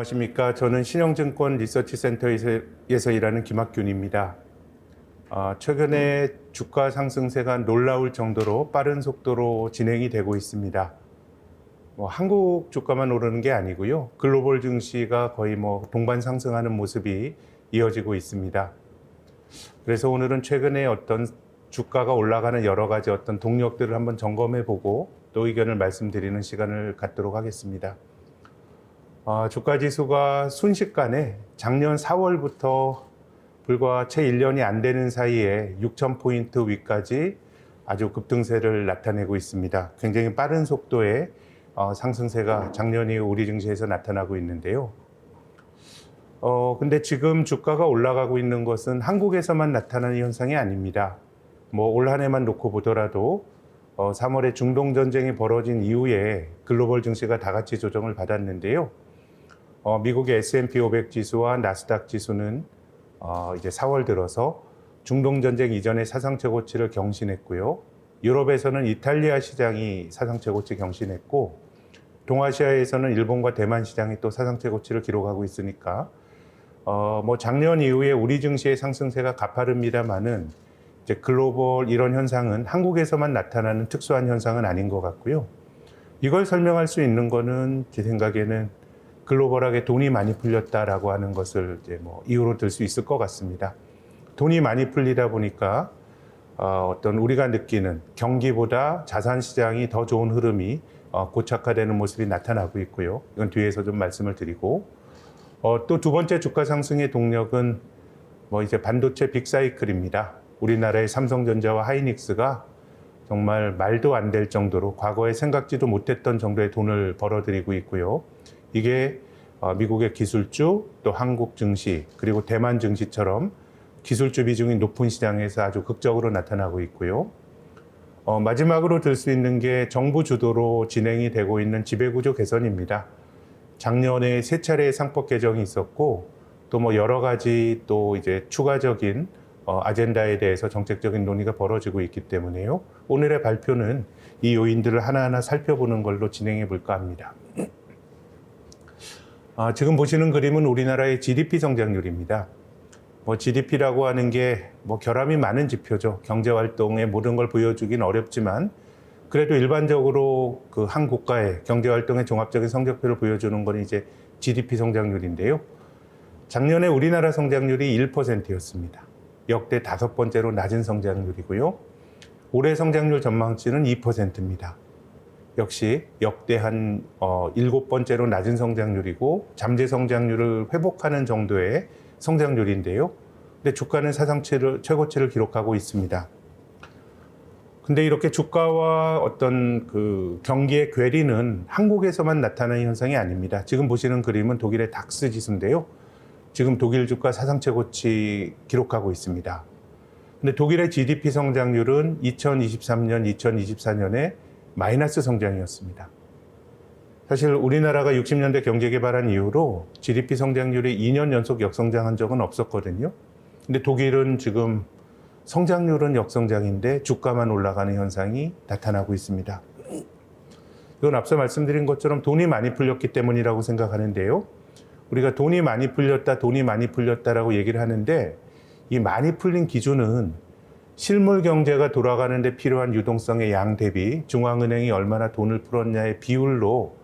안녕하십니까. 저는 신영증권 리서치센터에서 일하는 김학균입니다. 최근에 주가 상승세가 놀라울 정도로 빠른 속도로 진행이 되고 있습니다. 한국 주가만 오르는 게 아니고요. 글로벌 증시가 거의 동반 상승하는 모습이 이어지고 있습니다. 그래서 오늘은 최근에 어떤 주가가 올라가는 여러 가지 어떤 동력들을 한번 점검해 보고 또 의견을 말씀드리는 시간을 갖도록 하겠습니다. 주가 지수가 순식간에 작년 4월부터 불과 채 1년이 안 되는 사이에 6,000포인트 위까지 아주 급등세를 나타내고 있습니다. 굉장히 빠른 속도의 상승세가 작년 이후 우리 증시에서 나타나고 있는데요. 근데 지금 주가가 올라가고 있는 것은 한국에서만 나타나는 현상이 아닙니다. 올 한 해만 놓고 보더라도 3월에 중동 전쟁이 벌어진 이후에 글로벌 증시가 다 같이 조정을 받았는데요. 미국의 S&P 500 지수와 나스닥 지수는 이제 4월 들어서 중동 전쟁 이전의 사상 최고치를 경신했고요. 유럽에서는 이탈리아 시장이 사상 최고치 경신했고, 동아시아에서는 일본과 대만 시장이 또 사상 최고치를 기록하고 있으니까 작년 이후에 우리 증시의 상승세가 가파릅니다만은 이제 글로벌 이런 현상은 한국에서만 나타나는 특수한 현상은 아닌 것 같고요. 이걸 설명할 수 있는 거는 제 생각에는 글로벌하게 돈이 많이 풀렸다라고 하는 것을 이제 이유로 들 수 있을 것 같습니다. 돈이 많이 풀리다 보니까 어떤 우리가 느끼는 경기보다 자산 시장이 더 좋은 흐름이 고착화되는 모습이 나타나고 있고요. 이건 뒤에서 좀 말씀을 드리고, 또 두 번째 주가 상승의 동력은 이제 반도체 빅사이클입니다. 우리나라의 삼성전자와 하이닉스가 정말 말도 안 될 정도로 과거에 생각지도 못했던 정도의 돈을 벌어들이고 있고요. 이게 미국의 기술주, 또 한국 증시, 그리고 대만 증시처럼 기술주 비중이 높은 시장에서 아주 극적으로 나타나고 있고요. 마지막으로 들 수 있는 게 정부 주도로 진행이 되고 있는 지배구조 개선입니다. 작년에 3차례의 상법 개정이 있었고, 또 여러 가지 또 이제 추가적인 아젠다에 대해서 정책적인 논의가 벌어지고 있기 때문에요. 오늘의 발표는 이 요인들을 하나하나 살펴보는 걸로 진행해 볼까 합니다. 지금 보시는 그림은 우리나라의 GDP 성장률입니다. GDP라고 하는 게 결함이 많은 지표죠. 경제활동의 모든 걸 보여주긴 어렵지만, 그래도 일반적으로 그 한 국가의 경제활동의 종합적인 성적표를 보여주는 건 이제 GDP 성장률인데요. 작년에 우리나라 성장률이 1%였습니다. 역대 5번째로 낮은 성장률이고요. 올해 성장률 전망치는 2%입니다. 역시 역대 한 7번째로 낮은 성장률이고 잠재 성장률을 회복하는 정도의 성장률인데요. 근데 주가는 사상 최고치를 기록하고 있습니다. 근데 이렇게 주가와 어떤 그 경기의 괴리는 한국에서만 나타나는 현상이 아닙니다. 지금 보시는 그림은 독일의 닥스 지수인데요. 지금 독일 주가 사상 최고치 기록하고 있습니다. 근데 독일의 GDP 성장률은 2023년, 2024년에 마이너스 성장이었습니다. 사실 우리나라가 60년대 경제 개발한 이후로 GDP 성장률이 2년 연속 역성장한 적은 없었거든요. 근데 독일은 지금 성장률은 역성장인데 주가만 올라가는 현상이 나타나고 있습니다. 이건 앞서 말씀드린 것처럼 돈이 많이 풀렸기 때문이라고 생각하는데요. 우리가 돈이 많이 풀렸다라고 얘기를 하는데, 이 많이 풀린 기준은 실물 경제가 돌아가는 데 필요한 유동성의 양 대비 중앙은행이 얼마나 돈을 풀었냐의 비율로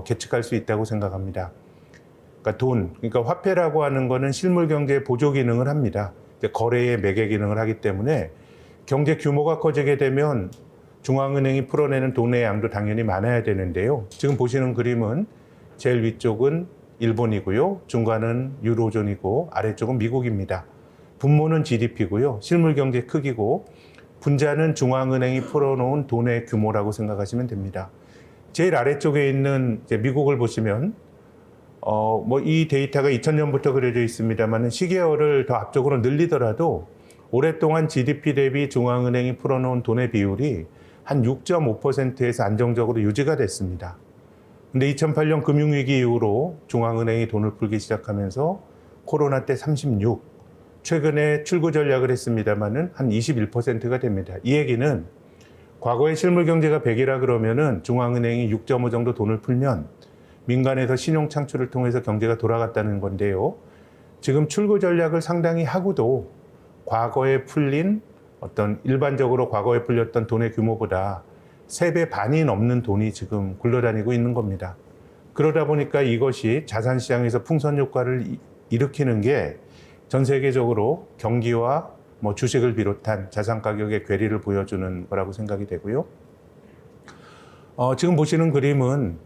계측할 수 있다고 생각합니다. 그러니까 화폐라고 하는 거는 실물 경제의 보조 기능을 합니다. 거래의 매개 기능을 하기 때문에 경제 규모가 커지게 되면 중앙은행이 풀어내는 돈의 양도 당연히 많아야 되는데요. 지금 보시는 그림은 제일 위쪽은 일본이고요. 중간은 유로존이고 아래쪽은 미국입니다. 분모는 GDP고요. 실물 경제 크기고 분자는 중앙은행이 풀어놓은 돈의 규모라고 생각하시면 됩니다. 제일 아래쪽에 있는 이제 미국을 보시면 이 데이터가 2000년부터 그려져 있습니다만 시계열을 더 앞쪽으로 늘리더라도 오랫동안 GDP 대비 중앙은행이 풀어놓은 돈의 비율이 한 6.5%에서 안정적으로 유지가 됐습니다. 근데 2008년 금융위기 이후로 중앙은행이 돈을 풀기 시작하면서 코로나 때 36, 최근에 출구 전략을 했습니다만은 한 21%가 됩니다. 이 얘기는 과거에 실물 경제가 100이라 그러면은 중앙은행이 6.5 정도 돈을 풀면 민간에서 신용 창출을 통해서 경제가 돌아갔다는 건데요. 지금 출구 전략을 상당히 하고도 과거에 풀린 어떤 일반적으로 과거에 풀렸던 돈의 규모보다 3배 반이 넘는 돈이 지금 굴러다니고 있는 겁니다. 그러다 보니까 이것이 자산시장에서 풍선 효과를 일으키는 게 전 세계적으로 경기와 뭐 주식을 비롯한 자산 가격의 괴리를 보여주는 거라고 생각이 되고요. 지금 보시는 그림은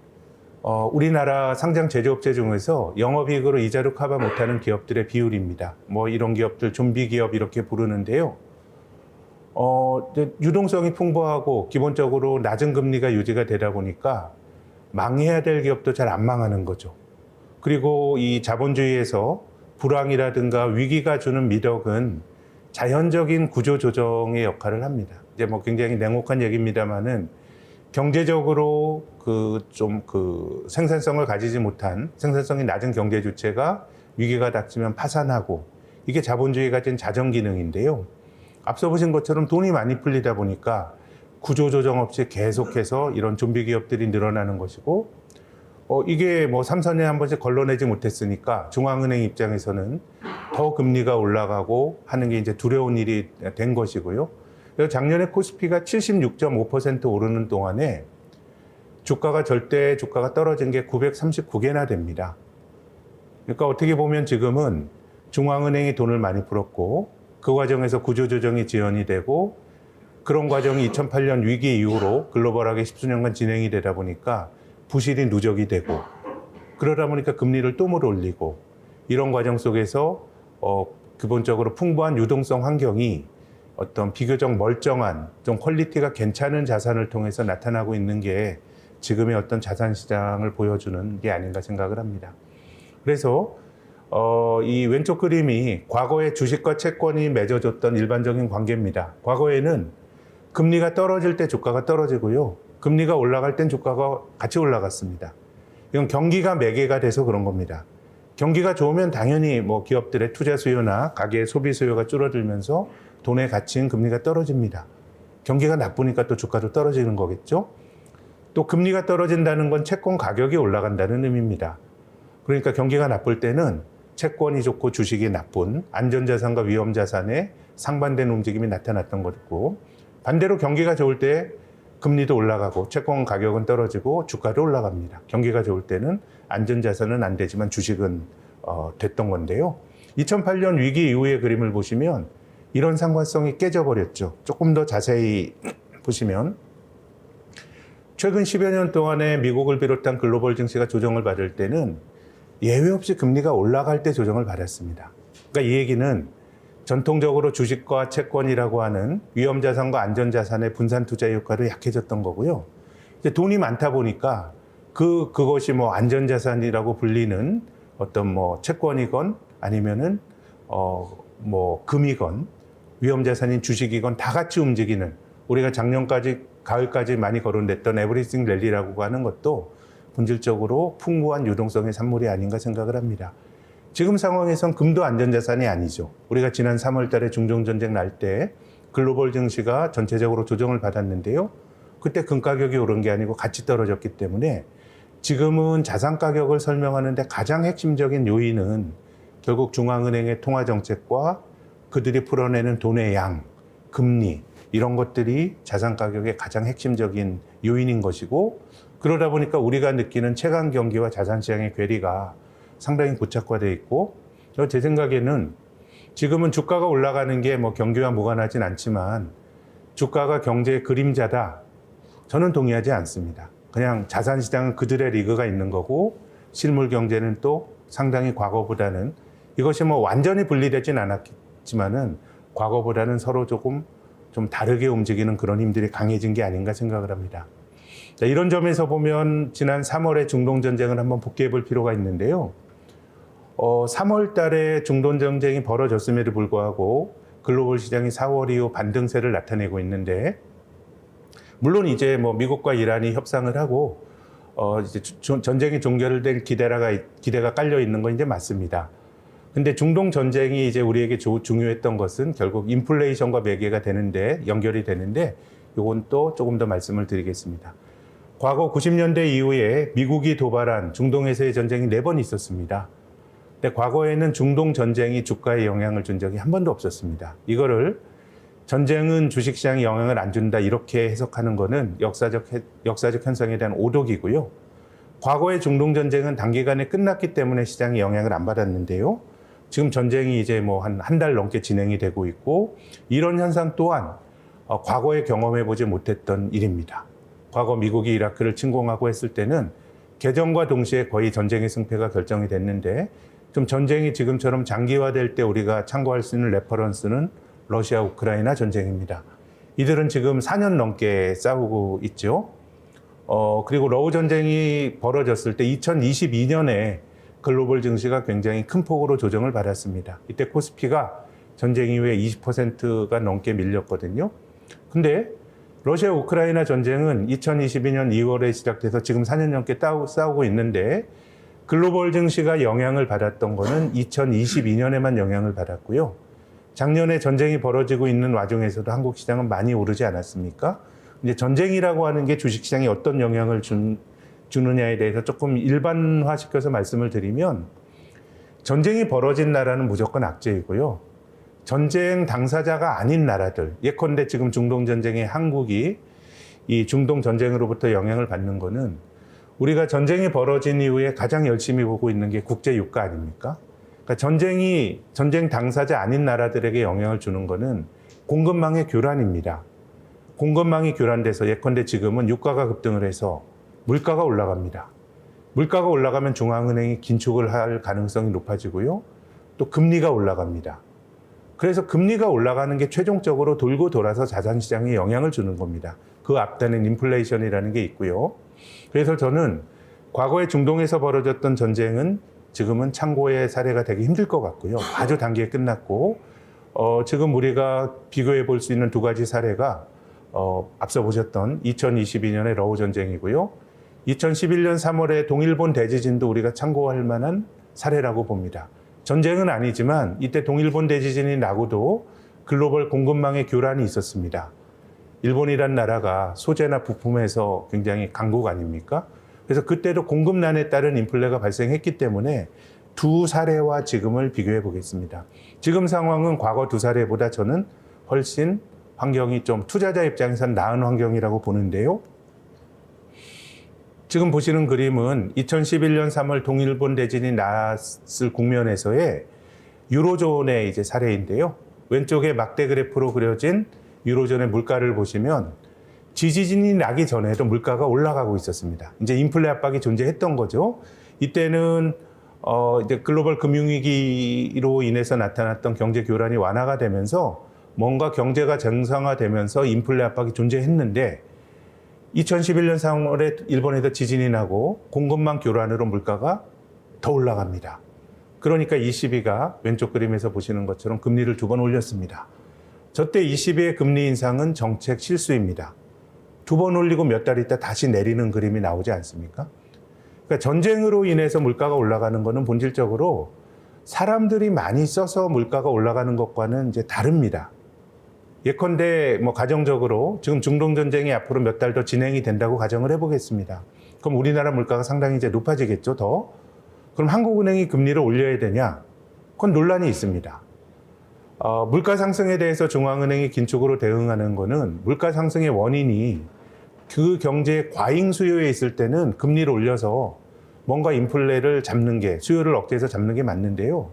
우리나라 상장 제조업체 중에서 영업이익으로 이자를 커버 못하는 기업들의 비율입니다. 뭐 이런 기업들 좀비 기업 이렇게 부르는데요. 유동성이 풍부하고 기본적으로 낮은 금리가 유지가 되다 보니까 망해야 될 기업도 잘 안 망하는 거죠. 그리고 이 자본주의에서 불황이라든가 위기가 주는 미덕은 자연적인 구조 조정의 역할을 합니다. 이제 뭐 굉장히 냉혹한 얘기입니다만은 경제적으로 생산성을 가지지 못한 생산성이 낮은 경제 주체가 위기가 닥치면 파산하고 이게 자본주의가 가진 자정 기능인데요. 앞서 보신 것처럼 돈이 많이 풀리다 보니까 구조 조정 없이 계속해서 이런 좀비 기업들이 늘어나는 것이고 이게 뭐 3, 4년에 한 번씩 걸러내지 못했으니까 중앙은행 입장에서는 더 금리가 올라가고 하는 게 이제 두려운 일이 된 것이고요. 그래서 작년에 코스피가 76.5% 오르는 동안에 절대 주가가 떨어진 게 939개나 됩니다. 그러니까 어떻게 보면 지금은 중앙은행이 돈을 많이 풀었고 그 과정에서 구조조정이 지연이 되고 그런 과정이 2008년 위기 이후로 글로벌하게 10수년간 진행이 되다 보니까 부실이 누적이 되고 그러다 보니까 금리를 또 올리고 이런 과정 속에서 기본적으로 풍부한 유동성 환경이 어떤 비교적 멀쩡한 좀 퀄리티가 괜찮은 자산을 통해서 나타나고 있는 게 지금의 어떤 자산 시장을 보여주는 게 아닌가 생각을 합니다. 그래서 이 왼쪽 그림이 과거의 주식과 채권이 맺어줬던 일반적인 관계입니다. 과거에는 금리가 떨어질 때 주가가 떨어지고요. 금리가 올라갈 땐 주가가 같이 올라갔습니다. 이건 경기가 매개가 돼서 그런 겁니다. 경기가 좋으면 당연히 뭐 기업들의 투자 수요나 가계의 소비 수요가 줄어들면서 돈의 가치인 금리가 떨어집니다. 경기가 나쁘니까 또 주가도 떨어지는 거겠죠. 또 금리가 떨어진다는 건 채권 가격이 올라간다는 의미입니다. 그러니까 경기가 나쁠 때는 채권이 좋고 주식이 나쁜 안전자산과 위험자산의 상반된 움직임이 나타났던 거고 반대로 경기가 좋을 때 금리도 올라가고 채권 가격은 떨어지고 주가도 올라갑니다. 경기가 좋을 때는 안전자산은 안 되지만 주식은 됐던 건데요. 2008년 위기 이후의 그림을 보시면 이런 상관성이 깨져버렸죠. 조금 더 자세히 보시면 최근 10여 년 동안에 미국을 비롯한 글로벌 증시가 조정을 받을 때는 예외 없이 금리가 올라갈 때 조정을 받았습니다. 그러니까 이 얘기는 전통적으로 주식과 채권이라고 하는 위험자산과 안전자산의 분산 투자 효과도 약해졌던 거고요. 이제 돈이 많다 보니까 그것이 뭐 안전자산이라고 불리는 어떤 뭐 채권이건 아니면은 뭐 금이건 위험자산인 주식이건 다 같이 움직이는 우리가 작년까지 가을까지 많이 거론됐던 에브리띵 랠리라고 하는 것도 본질적으로 풍부한 유동성의 산물이 아닌가 생각을 합니다. 지금 상황에선 금도 안전자산이 아니죠. 우리가 지난 3월 달에 중동전쟁 날 때 글로벌 증시가 전체적으로 조정을 받았는데요. 그때 금 가격이 오른 게 아니고 같이 떨어졌기 때문에 지금은 자산 가격을 설명하는 데 가장 핵심적인 요인은 결국 중앙은행의 통화정책과 그들이 풀어내는 돈의 양, 금리 이런 것들이 자산 가격의 가장 핵심적인 요인인 것이고 그러다 보니까 우리가 느끼는 채권 경기와 자산 시장의 괴리가 상당히 고착화되어 있고 제 생각에는 지금은 주가가 올라가는 게 뭐 경기와 무관하진 않지만 주가가 경제의 그림자다. 저는 동의하지 않습니다. 그냥 자산 시장은 그들의 리그가 있는 거고 실물 경제는 또 상당히 과거보다는 이것이 뭐 완전히 분리되진 않았지만은 과거보다는 서로 조금 좀 다르게 움직이는 그런 힘들이 강해진 게 아닌가 생각을 합니다. 자, 이런 점에서 보면 지난 3월에 중동전쟁을 한번 복귀해 볼 필요가 있는데요. 3월 달에 중동전쟁이 벌어졌음에도 불구하고 글로벌 시장이 4월 이후 반등세를 나타내고 있는데 물론 이제 뭐 미국과 이란이 협상을 하고 이제 전쟁이 종결될 기대가 깔려 있는 건 이제 맞습니다. 근데 중동 전쟁이 이제 우리에게 중요했던 것은 결국 인플레이션과 매개가 되는데 연결이 되는데 이건 또 조금 더 말씀을 드리겠습니다. 과거 90년대 이후에 미국이 도발한 중동에서의 전쟁이 4번 있었습니다. 근데 과거에는 중동 전쟁이 주가에 영향을 준 적이 한 번도 없었습니다. 이거를 전쟁은 주식시장에 영향을 안 준다 이렇게 해석하는 것은 역사적 현상에 대한 오독이고요. 과거의 중동 전쟁은 단기간에 끝났기 때문에 시장이 영향을 안 받았는데요. 지금 전쟁이 이제 뭐 한 달 넘게 진행이 되고 있고 이런 현상 또한 과거에 경험해 보지 못했던 일입니다. 과거 미국이 이라크를 침공하고 했을 때는 개전과 동시에 거의 전쟁의 승패가 결정이 됐는데 좀 전쟁이 지금처럼 장기화될 때 우리가 참고할 수 있는 레퍼런스는 러시아 우크라이나 전쟁입니다. 이들은 지금 4년 넘게 싸우고 있죠. 그리고 러우 전쟁이 벌어졌을 때 2022년에 글로벌 증시가 굉장히 큰 폭으로 조정을 받았습니다. 이때 코스피가 전쟁 이후에 20%가 넘게 밀렸거든요. 근데 러시아 우크라이나 전쟁은 2022년 2월에 시작돼서 지금 4년 넘게 싸우고 있는데 글로벌 증시가 영향을 받았던 거는 2022년에만 영향을 받았고요. 작년에 전쟁이 벌어지고 있는 와중에서도 한국 시장은 많이 오르지 않았습니까? 이제 전쟁이라고 하는 게 주식시장에 어떤 영향을 주느냐에 대해서 조금 일반화시켜서 말씀을 드리면 전쟁이 벌어진 나라는 무조건 악재이고요. 전쟁 당사자가 아닌 나라들, 예컨대 지금 중동 전쟁에 한국이 이 중동 전쟁으로부터 영향을 받는 거는 우리가 전쟁이 벌어진 이후에 가장 열심히 보고 있는 게 국제 유가 아닙니까? 그러니까 전쟁 당사자 아닌 나라들에게 영향을 주는 거는 공급망의 교란입니다. 공급망이 교란돼서 예컨대 지금은 유가가 급등을 해서 물가가 올라갑니다. 물가가 올라가면 중앙은행이 긴축을 할 가능성이 높아지고요. 또 금리가 올라갑니다. 그래서 금리가 올라가는 게 최종적으로 돌고 돌아서 자산시장에 영향을 주는 겁니다. 그 앞단엔 인플레이션이라는 게 있고요. 그래서 저는 과거에 중동에서 벌어졌던 전쟁은 지금은 참고의 사례가 되기 힘들 것 같고요. 아주 단기에 끝났고 지금 우리가 비교해 볼 수 있는 두 가지 사례가 앞서 보셨던 2022년의 러우 전쟁이고요. 2011년 3월에 동일본 대지진도 우리가 참고할 만한 사례라고 봅니다. 전쟁은 아니지만 이때 동일본 대지진이 나고도 글로벌 공급망의 교란이 있었습니다. 일본이란 나라가 소재나 부품에서 굉장히 강국 아닙니까? 그래서 그때도 공급난에 따른 인플레가 발생했기 때문에 두 사례와 지금을 비교해 보겠습니다. 지금 상황은 과거 두 사례보다 저는 훨씬 환경이 좀 투자자 입장에서는 나은 환경이라고 보는데요. 지금 보시는 그림은 2011년 3월 동일본 대진이 났을 국면에서의 유로존의 이제 사례인데요. 왼쪽에 막대 그래프로 그려진 유로존의 물가를 보시면 지진이 나기 전에도 물가가 올라가고 있었습니다. 이제 인플레 압박이 존재했던 거죠. 이때는 이제 글로벌 금융위기로 인해서 나타났던 경제 교란이 완화가 되면서 뭔가 경제가 정상화되면서 인플레 압박이 존재했는데 2011년 3월에 일본에서 지진이 나고 공급망 교란으로 물가가 더 올라갑니다. 그러니까 ECB가 왼쪽 그림에서 보시는 것처럼 금리를 2번 올렸습니다. 저때 ECB의 금리 인상은 정책 실수입니다. 2번 올리고 몇 달 있다 다시 내리는 그림이 나오지 않습니까? 그러니까 전쟁으로 인해서 물가가 올라가는 것은 본질적으로 사람들이 많이 써서 물가가 올라가는 것과는 이제 다릅니다. 예컨대 뭐 가정적으로 지금 중동 전쟁이 앞으로 몇 달 더 진행이 된다고 가정을 해보겠습니다. 그럼 우리나라 물가가 상당히 이제 높아지겠죠, 더. 그럼 한국은행이 금리를 올려야 되냐? 그건 논란이 있습니다. 물가 상승에 대해서 중앙은행이 긴축으로 대응하는 거는 물가 상승의 원인이 그 경제의 과잉 수요에 있을 때는 금리를 올려서 뭔가 인플레를 잡는 게, 수요를 억제해서 잡는 게 맞는데요.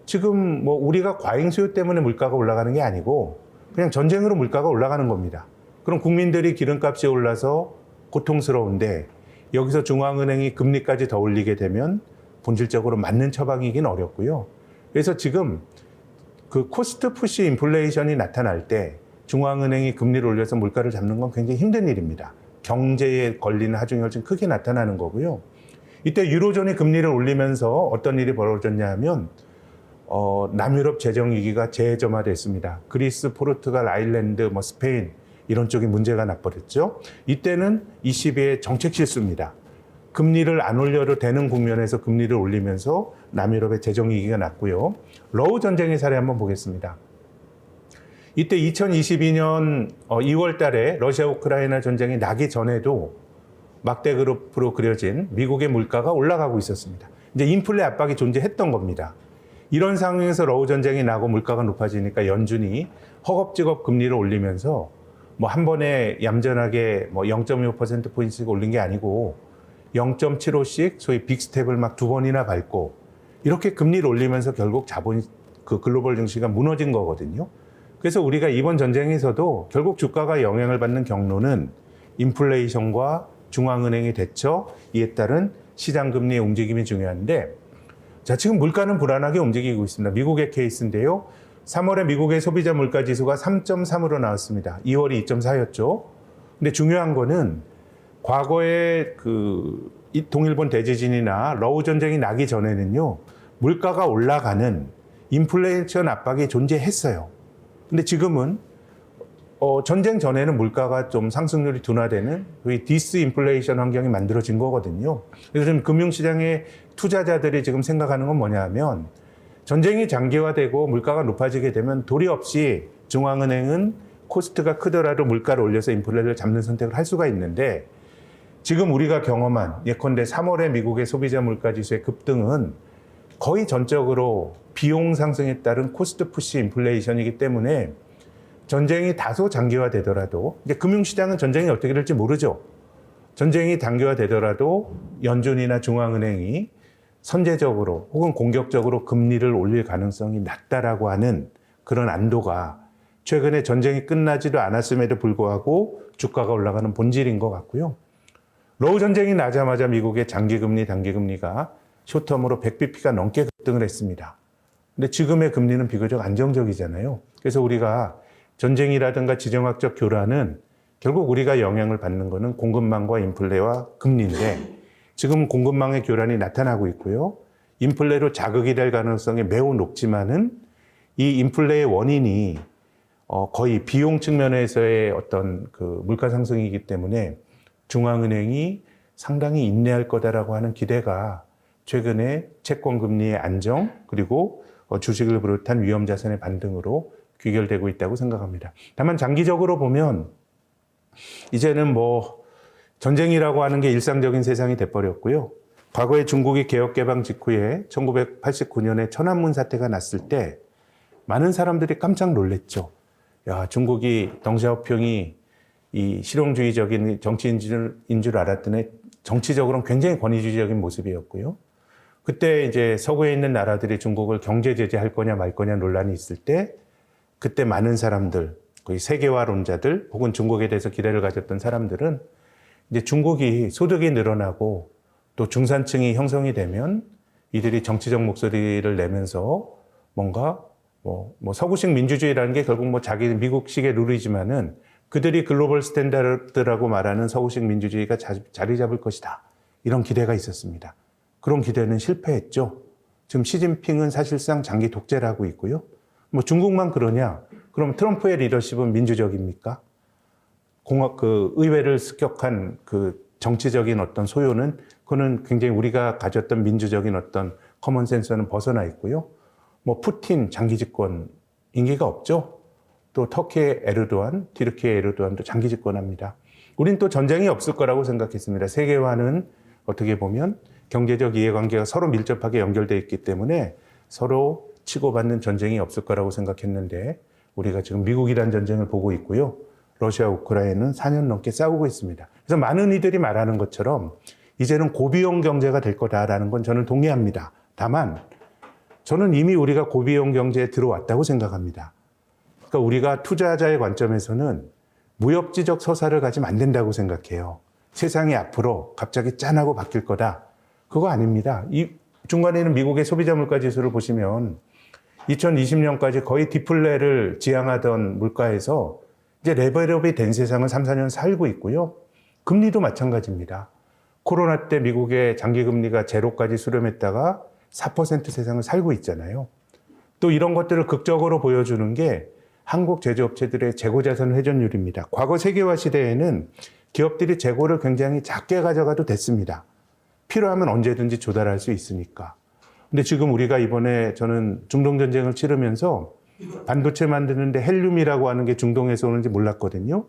지금 뭐 우리가 과잉 수요 때문에 물가가 올라가는 게 아니고 그냥 전쟁으로 물가가 올라가는 겁니다. 그럼 국민들이 기름값이 올라서 고통스러운데 여기서 중앙은행이 금리까지 더 올리게 되면 본질적으로 맞는 처방이긴 어렵고요. 그래서 지금 그 코스트 푸시 인플레이션이 나타날 때 중앙은행이 금리를 올려서 물가를 잡는 건 굉장히 힘든 일입니다. 경제에 걸리는 하중이 훨씬 크게 나타나는 거고요. 이때 유로존이 금리를 올리면서 어떤 일이 벌어졌냐 하면 남유럽 재정위기가 재점화됐습니다. 그리스, 포르투갈, 아일랜드, 뭐 스페인 이런 쪽이 문제가 나버렸죠. 이때는 ECB의 정책 실수입니다. 금리를 안 올려도 되는 국면에서 금리를 올리면서 남유럽의 재정위기가 났고요. 러우 전쟁의 사례 한번 보겠습니다. 이때 2022년 2월 달에 러시아 우크라이나 전쟁이 나기 전에도 막대 그룹으로 그려진 미국의 물가가 올라가고 있었습니다. 이제 인플레 압박이 존재했던 겁니다. 이런 상황에서 러우 전쟁이 나고 물가가 높아지니까 연준이 허겁지겁 금리를 올리면서 뭐 한 번에 얌전하게 뭐 0.25%포인트씩 올린 게 아니고 0.75씩 소위 빅스텝을 막 두 번이나 밟고 이렇게 금리를 올리면서 결국 자본 그 글로벌 증시가 무너진 거거든요. 그래서 우리가 이번 전쟁에서도 결국 주가가 영향을 받는 경로는 인플레이션과 중앙은행의 대처, 이에 따른 시장 금리의 움직임이 중요한데, 자, 지금 물가는 불안하게 움직이고 있습니다. 미국의 케이스인데요. 3월에 미국의 소비자 물가 지수가 3.3으로 나왔습니다. 2월이 2.4였죠. 근데 중요한 거는 과거에 이 동일본 대지진이나 러우 전쟁이 나기 전에는요, 물가가 올라가는 인플레이션 압박이 존재했어요. 근데 지금은 전쟁 전에는 물가가 좀 상승률이 둔화되는 디스인플레이션 환경이 만들어진 거거든요. 그래서 지금 금융시장의 투자자들이 지금 생각하는 건 뭐냐 하면 전쟁이 장기화되고 물가가 높아지게 되면 도리 없이 중앙은행은 코스트가 크더라도 물가를 올려서 인플레를 잡는 선택을 할 수가 있는데, 지금 우리가 경험한 예컨대 3월에 미국의 소비자 물가 지수의 급등은 거의 전적으로 비용 상승에 따른 코스트 푸시 인플레이션이기 때문에 전쟁이 다소 장기화되더라도, 이제 금융시장은 전쟁이 어떻게 될지 모르죠. 전쟁이 단기화되더라도 연준이나 중앙은행이 선제적으로 혹은 공격적으로 금리를 올릴 가능성이 낮다라고 하는 그런 안도가 최근에 전쟁이 끝나지도 않았음에도 불구하고 주가가 올라가는 본질인 것 같고요. 러우 전쟁이 나자마자 미국의 장기금리, 단기금리가 숏텀으로 100bp가 넘게 급등을 했습니다. 근데 지금의 금리는 비교적 안정적이잖아요. 그래서 우리가 전쟁이라든가 지정학적 교란은 결국 우리가 영향을 받는 것은 공급망과 인플레와 금리인데, 지금 공급망의 교란이 나타나고 있고요. 인플레로 자극이 될 가능성이 매우 높지만은 이 인플레의 원인이 거의 비용 측면에서의 어떤 그 물가 상승이기 때문에 중앙은행이 상당히 인내할 거다라고 하는 기대가 최근에 채권 금리의 안정, 그리고 주식을 비롯한 위험 자산의 반등으로 귀결되고 있다고 생각합니다. 다만 장기적으로 보면 이제는 뭐 전쟁이라고 하는 게 일상적인 세상이 돼버렸고요. 과거에 중국이 개혁개방 직후에 1989년에 천안문 사태가 났을 때 많은 사람들이 깜짝 놀랐죠. 야, 중국이 덩샤오핑이 이 실용주의적인 정치인 줄 알았더니 정치적으로는 굉장히 권위주의적인 모습이었고요. 그때 이제 서구에 있는 나라들이 중국을 경제 제재할 거냐 말 거냐 논란이 있을 때, 그때 많은 사람들, 거의 세계화론자들 혹은 중국에 대해서 기대를 가졌던 사람들은 이제 중국이 소득이 늘어나고 또 중산층이 형성이 되면 이들이 정치적 목소리를 내면서 뭔가 뭐 서구식 민주주의라는 게 결국 뭐 자기 미국식의 룰이지만은 그들이 글로벌 스탠다드라고 말하는 서구식 민주주의가 자리 잡을 것이다. 이런 기대가 있었습니다. 그런 기대는 실패했죠. 지금 시진핑은 사실상 장기 독재를 하고 있고요. 뭐 중국만 그러냐? 그럼 트럼프의 리더십은 민주적입니까? 의회를 습격한 그 정치적인 어떤 소요는, 그거는 굉장히 우리가 가졌던 민주적인 어떤 커먼 센서는 벗어나 있고요. 뭐 푸틴 장기 집권 인기가 없죠. 또 터키의 에르도안, 튀르키의 에르도안도 장기 집권합니다. 우린 또 전쟁이 없을 거라고 생각했습니다. 세계화는 어떻게 보면 경제적 이해관계가 서로 밀접하게 연결되어 있기 때문에 서로 치고받는 전쟁이 없을 거라고 생각했는데, 우리가 지금 미국이란 전쟁을 보고 있고요. 러시아, 우크라이나는 4년 넘게 싸우고 있습니다. 그래서 많은 이들이 말하는 것처럼 이제는 고비용 경제가 될 거다라는 건 저는 동의합니다. 다만 저는 이미 우리가 고비용 경제에 들어왔다고 생각합니다. 그러니까 우리가 투자자의 관점에서는 무협지적 서사를 가지면 안 된다고 생각해요. 세상이 앞으로 갑자기 짠하고 바뀔 거다. 그거 아닙니다. 이 중간에는 미국의 소비자 물가 지수를 보시면 2020년까지 거의 디플레를 지향하던 물가에서 이제 레벨업이 된 세상을 3, 4년 살고 있고요. 금리도 마찬가지입니다. 코로나 때 미국의 장기금리가 제로까지 수렴했다가 4% 세상을 살고 있잖아요. 또 이런 것들을 극적으로 보여주는 게 한국 제조업체들의 재고자산 회전율입니다. 과거 세계화 시대에는 기업들이 재고를 굉장히 작게 가져가도 됐습니다. 필요하면 언제든지 조달할 수 있으니까. 근데 지금 우리가 이번에 저는 중동전쟁을 치르면서 반도체 만드는데 헬륨이라고 하는 게 중동에서 오는지 몰랐거든요.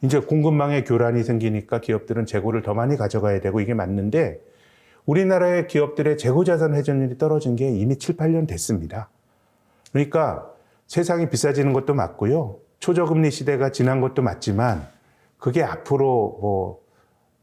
이제 공급망에 교란이 생기니까 기업들은 재고를 더 많이 가져가야 되고 이게 맞는데 우리나라의 기업들의 재고 자산 회전율이 떨어진 게 이미 7, 8년 됐습니다. 그러니까 세상이 비싸지는 것도 맞고요. 초저금리 시대가 지난 것도 맞지만 그게 앞으로 뭐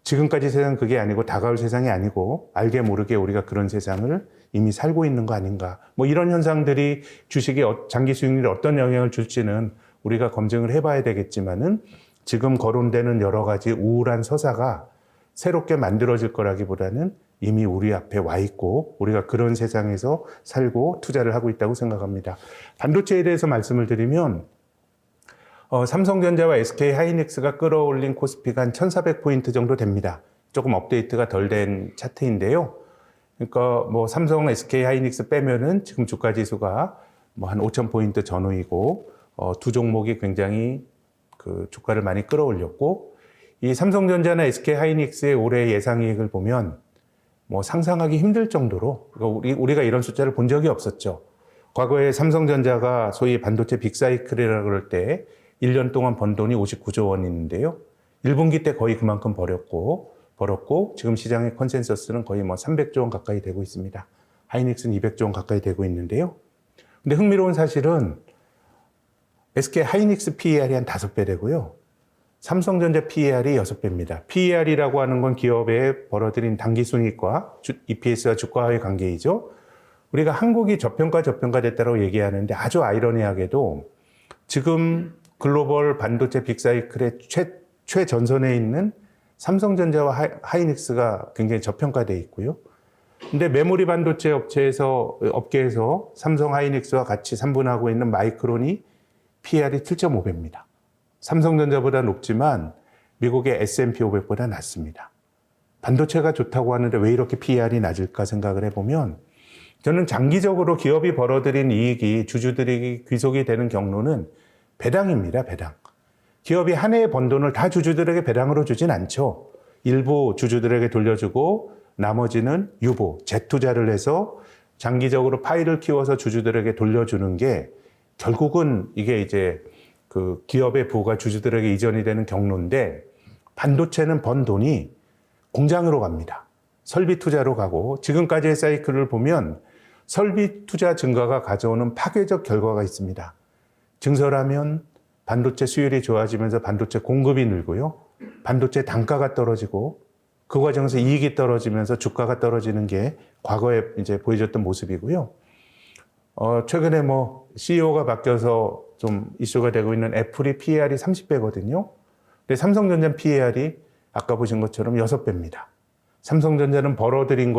지금까지 세상 그게 아니고 다가올 세상이 아니고 알게 모르게 우리가 그런 세상을 이미 살고 있는 거 아닌가. 뭐 이런 현상들이 주식의 장기 수익률에 어떤 영향을 줄지는 우리가 검증을 해봐야 되겠지만은 지금 거론되는 여러 가지 우울한 서사가 새롭게 만들어질 거라기보다는 이미 우리 앞에 와 있고 우리가 그런 세상에서 살고 투자를 하고 있다고 생각합니다. 반도체에 대해서 말씀을 드리면 삼성전자와 SK하이닉스가 끌어올린 코스피가 한 1400포인트 정도 됩니다. 조금 업데이트가 덜 된 차트인데요. 그러니까 뭐 삼성, SK하이닉스 빼면은 지금 주가 지수가 뭐 한 5000포인트 전후이고 두 종목이 굉장히 그 주가를 많이 끌어올렸고 이 삼성전자나 SK하이닉스의 올해 예상이익을 보면 뭐 상상하기 힘들 정도로 우리가 이런 숫자를 본 적이 없었죠. 과거에 삼성전자가 소위 반도체 빅사이클이라고 그럴 때 1년 동안 번 돈이 59조 원인데요. 1분기 때 거의 그만큼 벌었고 지금 시장의 컨센서스는 거의 뭐 300조 원 가까이 되고 있습니다. 하이닉스는 200조 원 가까이 되고 있는데요. 근데 흥미로운 사실은 SK 하이닉스 PER이 한 5배 되고요. 삼성전자 PER이 6배입니다. PER이라고 하는 건 기업에 벌어들인 당기순이익과 EPS와 주가와의 관계이죠. 우리가 한국이 저평가됐다고 얘기하는데 아주 아이러니하게도 지금 글로벌 반도체 빅사이클의 최전선에 있는 삼성전자와 하이닉스가 굉장히 저평가되어 있고요. 근데 메모리 반도체 업계에서 삼성 하이닉스와 같이 산분하고 있는 마이크론이 PER이 7.5배입니다. 삼성전자보다 높지만 미국의 S&P 500보다 낮습니다. 반도체가 좋다고 하는데 왜 이렇게 PER이 낮을까 생각을 해보면 저는 장기적으로 기업이 벌어들인 이익이 주주들에게 귀속이 되는 경로는 배당입니다. 배당. 기업이 한 해에 번 돈을 다 주주들에게 배당으로 주진 않죠. 일부 주주들에게 돌려주고 나머지는 유보, 재투자를 해서 장기적으로 파이를 키워서 주주들에게 돌려주는 게 결국은 이게 이제 그 기업의 부가 주주들에게 이전이 되는 경로인데 반도체는 번 돈이 공장으로 갑니다. 설비 투자로 가고 지금까지의 사이클을 보면 설비 투자 증가가 가져오는 파괴적 결과가 있습니다. 증설하면 반도체 수율이 좋아지면서 반도체 공급이 늘고요. 반도체 단가가 떨어지고 그 과정에서 이익이 떨어지면서 주가가 떨어지는 게 과거에 이제 보여줬던 모습이고요. 최근에 뭐 CEO가 바뀌어서 좀 이슈가 되고 있는 애플이 PER이 30배거든요. 근데 삼성전자 PER이 아까 보신 것처럼 6배입니다. 삼성전자는 벌어들인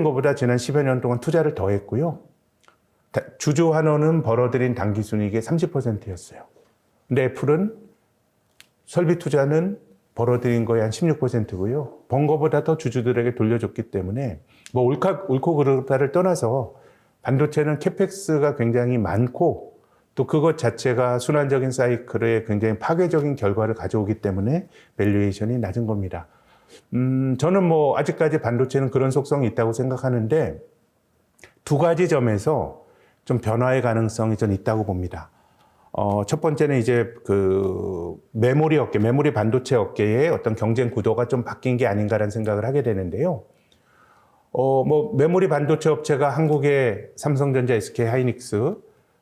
것보다 지난 10여 년 동안 투자를 더 했고요. 주주 환원은 벌어들인 당기순이익의 30%였어요. 근데 애플은 설비 투자는 벌어들인 거의 한 16%고요. 번 거보다 더 주주들에게 돌려줬기 때문에 뭐 옳고 그르다를 떠나서 반도체는 캐펙스가 굉장히 많고 또 그것 자체가 순환적인 사이클에 굉장히 파괴적인 결과를 가져오기 때문에 밸류에이션이 낮은 겁니다. 저는 뭐 아직까지 반도체는 그런 속성이 있다고 생각하는데 두 가지 점에서 좀 변화의 가능성이 좀 있다고 봅니다. 첫 번째는 이제 그 메모리 반도체 업계의 어떤 경쟁 구도가 좀 바뀐 게 아닌가라는 생각을 하게 되는데요. 뭐 메모리 반도체 업체가 한국의 삼성전자, SK하이닉스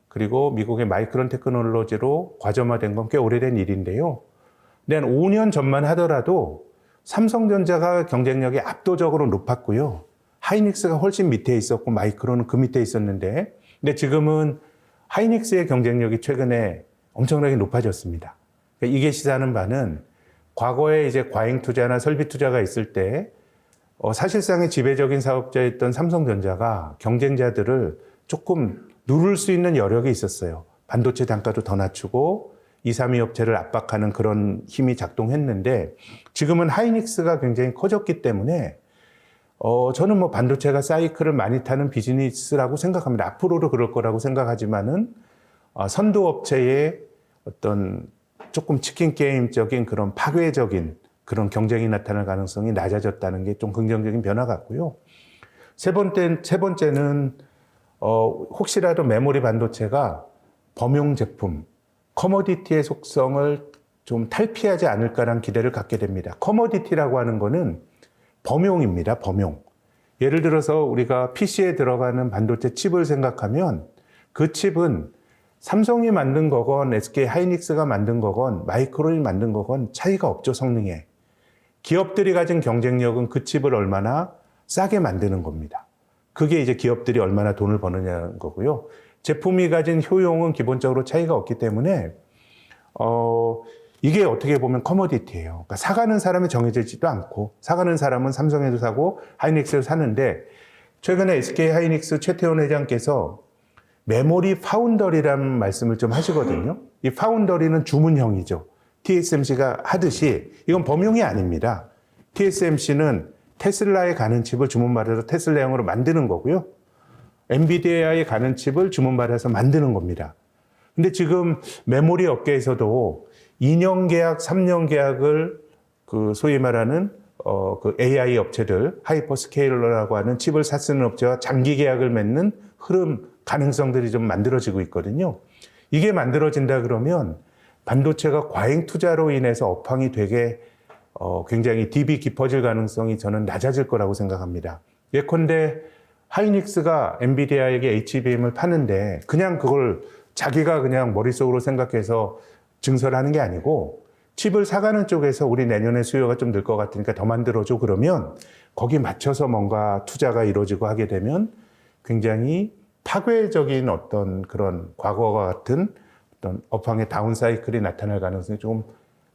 그리고 미국의 마이크론 테크놀로지로 과점화된 건 꽤 오래된 일인데요. 근데 한 5년 전만 하더라도 삼성전자가 경쟁력이 압도적으로 높았고요. 하이닉스가 훨씬 밑에 있었고 마이크론은 그 밑에 있었는데 근데 지금은 하이닉스의 경쟁력이 최근에 엄청나게 높아졌습니다. 그러니까 이게 시사하는 바는 과거에 이제 과잉 투자나 설비 투자가 있을 때 사실상의 지배적인 사업자였던 삼성전자가 경쟁자들을 조금 누를 수 있는 여력이 있었어요. 반도체 단가도 더 낮추고 2, 3위 업체를 압박하는 그런 힘이 작동했는데 지금은 하이닉스가 굉장히 커졌기 때문에 저는 뭐 반도체가 사이클을 많이 타는 비즈니스라고 생각합니다. 앞으로도 그럴 거라고 생각하지만은 선도업체의 어떤 조금 치킨 게임적인 그런 파괴적인 그런 경쟁이 나타날 가능성이 낮아졌다는 게 좀 긍정적인 변화 같고요. 세 번째는 혹시라도 메모리 반도체가 범용 제품, 커머디티의 속성을 좀 탈피하지 않을까라는 기대를 갖게 됩니다. 커머디티라고 하는 거는 범용입니다. 범용. 예를 들어서 우리가 PC에 들어가는 반도체 칩을 생각하면 그 칩은 삼성이 만든 거건 SK 하이닉스가 만든 거건 마이크론이 만든 거건 차이가 없죠, 성능에. 기업들이 가진 경쟁력은 그 칩을 얼마나 싸게 만드는 겁니다. 그게 이제 기업들이 얼마나 돈을 버느냐는 거고요. 제품이 가진 효용은 기본적으로 차이가 없기 때문에 이게 어떻게 보면 커머디티예요. 그러니까 사가는 사람이 정해지지도 않고 사가는 사람은 삼성에도 사고 하이닉스를 사는데 최근에 SK 하이닉스 최태원 회장께서 메모리 파운더리라는 말씀을 좀 하시거든요. 이 파운더리는 주문형이죠. TSMC가 하듯이 이건 범용이 아닙니다. TSMC는 테슬라에 가는 칩을 주문 받아서 테슬라형으로 만드는 거고요. 엔비디아에 가는 칩을 주문 받아서 만드는 겁니다. 근데 지금 메모리 업계에서도 2년 계약, 3년 계약을 그 소위 말하는 그 AI 업체들, 하이퍼스케일러라고 하는 칩을 사쓰는 업체와 장기 계약을 맺는 흐름, 가능성들이 좀 만들어지고 있거든요. 이게 만들어진다 그러면 반도체가 과잉 투자로 인해서 업황이 되게 굉장히 딥이 깊어질 가능성이 저는 낮아질 거라고 생각합니다. 예컨대 하이닉스가 엔비디아에게 HBM을 파는데 그냥 그걸 자기가 그냥 머릿속으로 생각해서 증설하는 게 아니고 칩을 사가는 쪽에서 우리 내년에 수요가 좀 늘 것 같으니까 더 만들어줘 그러면 거기 맞춰서 뭔가 투자가 이루어지고 하게 되면 굉장히 파괴적인 어떤 그런 과거와 같은 어떤 업황의 다운사이클이 나타날 가능성이 조금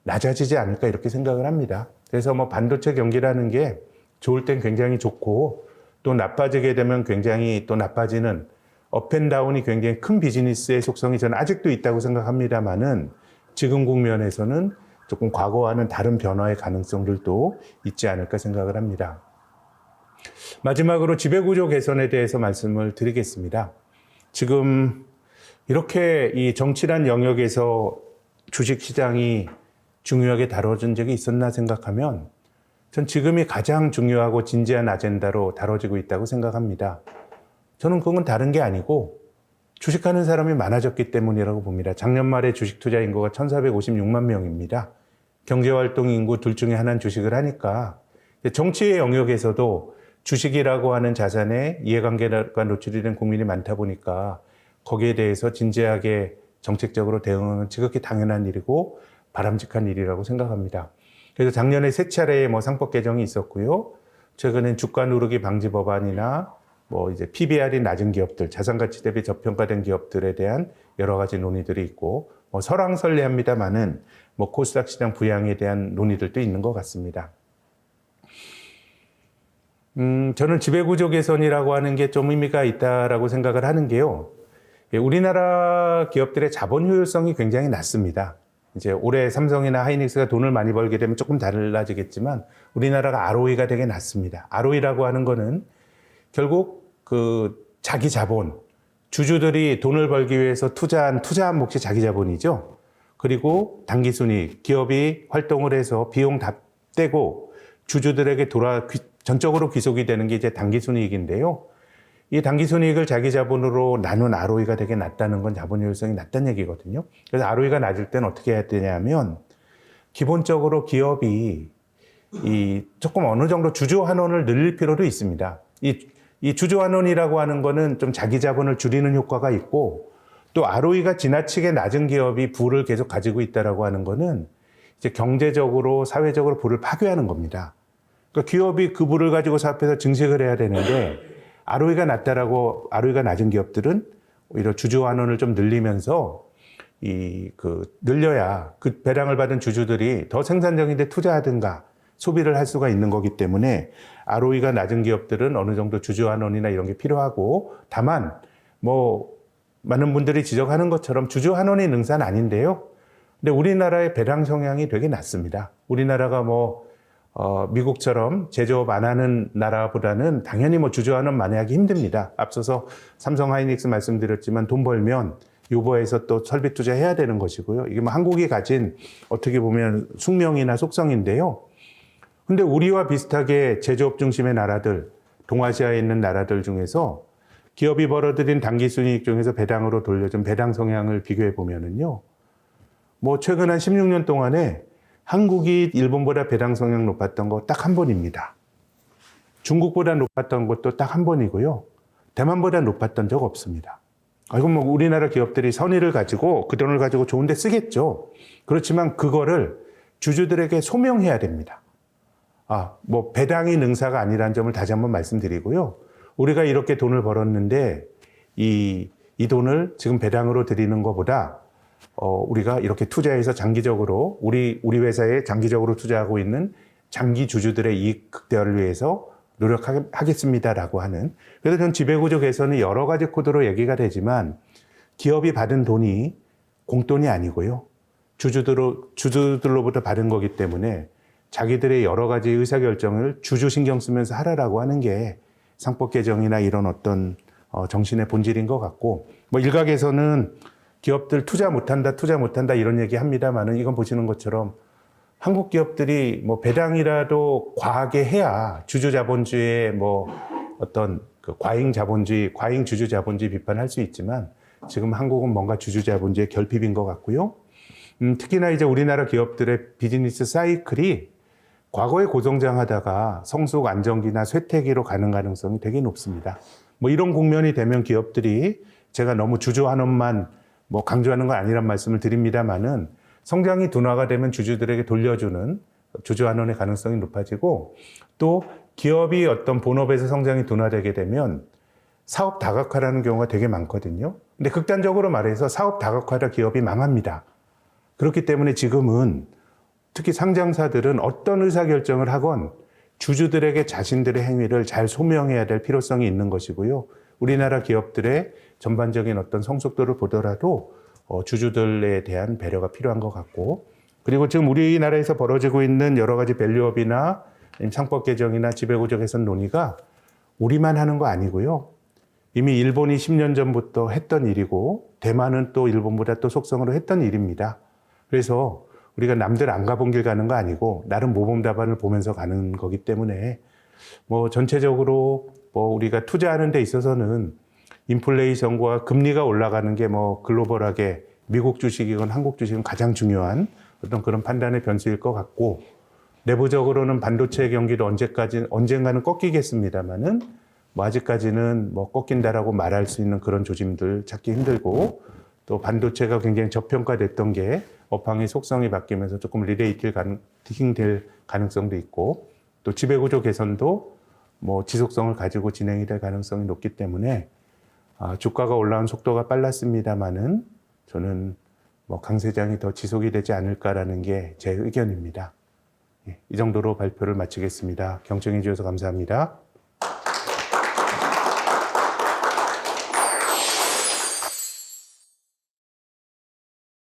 낮아지지 않을까 이렇게 생각을 합니다. 그래서 뭐 반도체 경기라는 게 좋을 땐 굉장히 좋고 또 나빠지게 되면 굉장히 또 나빠지는 업앤다운이 굉장히 큰 비즈니스의 속성이 저는 아직도 있다고 생각합니다만은 지금 국면에서는 조금 과거와는 다른 변화의 가능성들도 있지 않을까 생각을 합니다. 마지막으로 지배구조 개선에 대해서 말씀을 드리겠습니다. 지금 이렇게 이 정치란 영역에서 주식시장이 중요하게 다뤄진 적이 있었나 생각하면 전 지금이 가장 중요하고 진지한 아젠다로 다뤄지고 있다고 생각합니다. 저는 그건 다른 게 아니고 주식하는 사람이 많아졌기 때문이라고 봅니다. 작년 말에 주식 투자 인구가 1,456만 명입니다. 경제활동 인구 둘 중에 하나는 주식을 하니까 정치의 영역에서도 주식이라고 하는 자산에 이해관계가 노출이 된 국민이 많다 보니까 거기에 대해서 진지하게 정책적으로 대응하는 지극히 당연한 일이고 바람직한 일이라고 생각합니다. 그래서 작년에 3차례의 뭐 상법 개정이 있었고요. 최근엔 주가 누르기 방지 법안이나 뭐 이제 PBR이 낮은 기업들, 자산가치 대비 저평가된 기업들에 대한 여러 가지 논의들이 있고, 뭐 설왕설래합니다만은 뭐 코스닥 시장 부양에 대한 논의들도 있는 것 같습니다. 저는 지배구조 개선이라고 하는 게 좀 의미가 있다라고 생각을 하는 게요. 우리나라 기업들의 자본 효율성이 굉장히 낮습니다. 이제 올해 삼성이나 하이닉스가 돈을 많이 벌게 되면 조금 달라지겠지만 우리나라가 ROE가 되게 낮습니다. ROE라고 하는 거는 결국 그 자기 자본, 주주들이 돈을 벌기 위해서 투자한 몫이 자기 자본이죠. 그리고 당기순이익, 기업이 활동을 해서 비용 다 떼고 주주들에게 전적으로 귀속이 되는 게 이제 당기순이익인데요. 이 당기순이익을 자기 자본으로 나눈 ROE가 되게 낮다는 건 자본 효율성이 낮다는 얘기거든요. 그래서 ROE가 낮을 때는 어떻게 해야 되냐면 기본적으로 기업이 조금 어느 정도 주주 환원을 늘릴 필요도 있습니다. 이 주주 환원이라고 하는 거는 좀 자기 자본을 줄이는 효과가 있고 또 ROE가 지나치게 낮은 기업이 부를 계속 가지고 있다라고 하는 거는 이제 경제적으로 사회적으로 부를 파괴하는 겁니다. 그러니까 기업이 그 부를 가지고 사업해서 증식을 해야 되는데 ROE가 낮은 기업들은 오히려 주주 환원을 좀 늘리면서 늘려야 그 배당을 받은 주주들이 더 생산적인 데 투자하든가 소비를 할 수가 있는 거기 때문에 ROE가 낮은 기업들은 어느 정도 주주 환원이나 이런 게 필요하고 다만 뭐 많은 분들이 지적하는 것처럼 주주 환원이 능사는 아닌데요. 근데 우리나라의 배당 성향이 되게 낮습니다. 우리나라가 미국처럼 제조업 안 하는 나라보다는 당연히 주주 환원 많이 하기 힘듭니다. 앞서서 삼성 하이닉스 말씀드렸지만 돈 벌면 유보해서 또 설비 투자해야 되는 것이고요. 이게 한국이 가진 어떻게 보면 숙명이나 속성인데요. 근데 우리와 비슷하게 제조업 중심의 나라들, 동아시아에 있는 나라들 중에서 기업이 벌어들인 당기순이익 중에서 배당으로 돌려준 배당 성향을 비교해 보면은요. 뭐 최근 한 16년 동안에 한국이 일본보다 배당 성향 높았던 거 딱 한 번입니다. 중국보다 높았던 것도 딱 한 번이고요. 대만보다 높았던 적 없습니다. 이건 뭐 우리나라 기업들이 선의를 가지고 그 돈을 가지고 좋은 데 쓰겠죠. 그렇지만 그거를 주주들에게 소명해야 됩니다. 뭐 배당이 능사가 아니라는 점을 다시 한번 말씀드리고요. 우리가 이렇게 돈을 벌었는데 이 돈을 지금 배당으로 드리는 것보다 우리가 이렇게 투자해서 장기적으로 우리 회사에 장기적으로 투자하고 있는 장기 주주들의 이익 극대화를 위해서 노력하겠습니다라고 하는. 그래서 전 지배구조 개선이 여러 가지 코드로 얘기가 되지만 기업이 받은 돈이 공돈이 아니고요. 주주들로부터 받은 거기 때문에 자기들의 여러 가지 의사결정을 주주 신경 쓰면서 하라라고 하는 게 상법 개정이나 이런 어떤 정신의 본질인 것 같고, 뭐 일각에서는 기업들 투자 못한다 이런 얘기 합니다만은 이건 보시는 것처럼 한국 기업들이 뭐 배당이라도 과하게 해야 주주 자본주의의 뭐 어떤 그 과잉 자본주의, 과잉 주주 자본주의 비판할 수 있지만 지금 한국은 뭔가 주주 자본주의의 결핍인 것 같고요. 특히나 이제 우리나라 기업들의 비즈니스 사이클이 과거에 고성장하다가 성숙 안정기나 쇠퇴기로 가는 가능성이 되게 높습니다. 뭐 이런 국면이 되면 기업들이 제가 너무 주주 환원만 뭐 강조하는 건 아니란 말씀을 드립니다만은 성장이 둔화가 되면 주주들에게 돌려주는 주주 환원의 가능성이 높아지고 또 기업이 어떤 본업에서 성장이 둔화되게 되면 사업 다각화라는 경우가 되게 많거든요. 근데 극단적으로 말해서 사업 다각화라 기업이 망합니다. 그렇기 때문에 지금은 특히 상장사들은 어떤 의사결정을 하건 주주들에게 자신들의 행위를 잘 소명해야 될 필요성이 있는 것이고요. 우리나라 기업들의 전반적인 어떤 성숙도를 보더라도 주주들에 대한 배려가 필요한 것 같고, 그리고 지금 우리나라에서 벌어지고 있는 여러 가지 밸류업이나 상법 개정이나 지배구조 개선 논의가 우리만 하는 거 아니고요. 이미 일본이 10년 전부터 했던 일이고 대만은 또 일본보다 또 속성으로 했던 일입니다. 그래서 우리가 남들 안 가본 길 가는 거 아니고 나름 모범 답안을 보면서 가는 거기 때문에 뭐 전체적으로 뭐 우리가 투자하는 데 있어서는 인플레이션과 금리가 올라가는 게 뭐 글로벌하게 미국 주식이건 한국 주식은 가장 중요한 어떤 그런 판단의 변수일 것 같고, 내부적으로는 반도체 경기도 언젠가는 꺾이겠습니다만은 뭐 아직까지는 뭐 꺾인다라고 말할 수 있는 그런 조짐들 찾기 힘들고, 또 반도체가 굉장히 저평가됐던 게 업황의 속성이 바뀌면서 조금 리레이팅 될 가능성도 있고, 또 지배구조 개선도 뭐 지속성을 가지고 진행이 될 가능성이 높기 때문에 주가가 올라온 속도가 빨랐습니다만은 저는 뭐 강세장이 더 지속이 되지 않을까라는 게 제 의견입니다. 이 정도로 발표를 마치겠습니다. 경청해 주셔서 감사합니다.